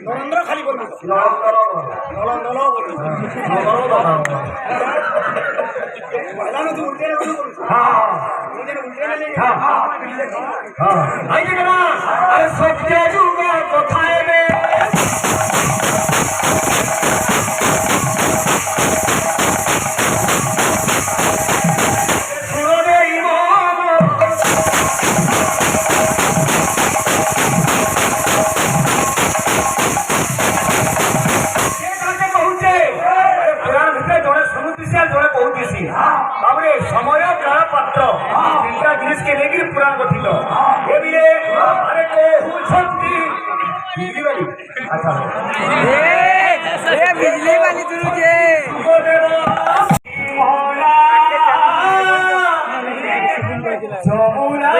নরেন্দ্র খালি বলবি কোথায় समय काल पात्र तीनटा जिनिस के लेकिन पुराण गठित एबिले अरे कहउछंती बिजली वाली अच्छा ए बिजली वाली दुनु जे मोला जमुना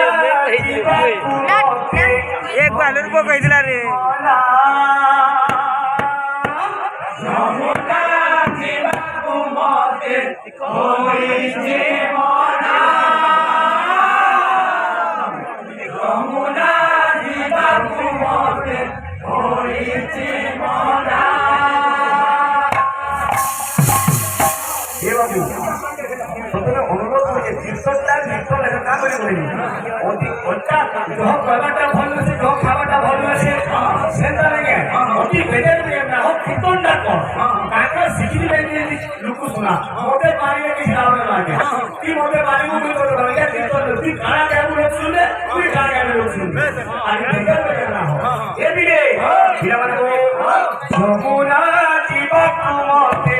एक बालर को कहिला रे जमुना जीवा को मते कोई जे অনুরোধ করছে তীর্থটা তীর্থ লেখা কাজ করে অতি ওটা যহ খাবারটা ভালো আছে যহ খাবারটা ভালো আছে সেটা লাগে অতি বেদের না হোক কীর্তনটা কর কাকা শিখিলি লাগে লোক শোনা ওদের বাড়িতে কিছু দাঁড়ানো লাগে কি ওদের বাড়ি মুখে করে লাগে কীর্তন তুই কারা কেমন লোক শুনবে তুই কারা কেমন লোক শুনবে আর বেদের লাগে না এবিরে হিরা মানে যমুনা জীবা কুমতে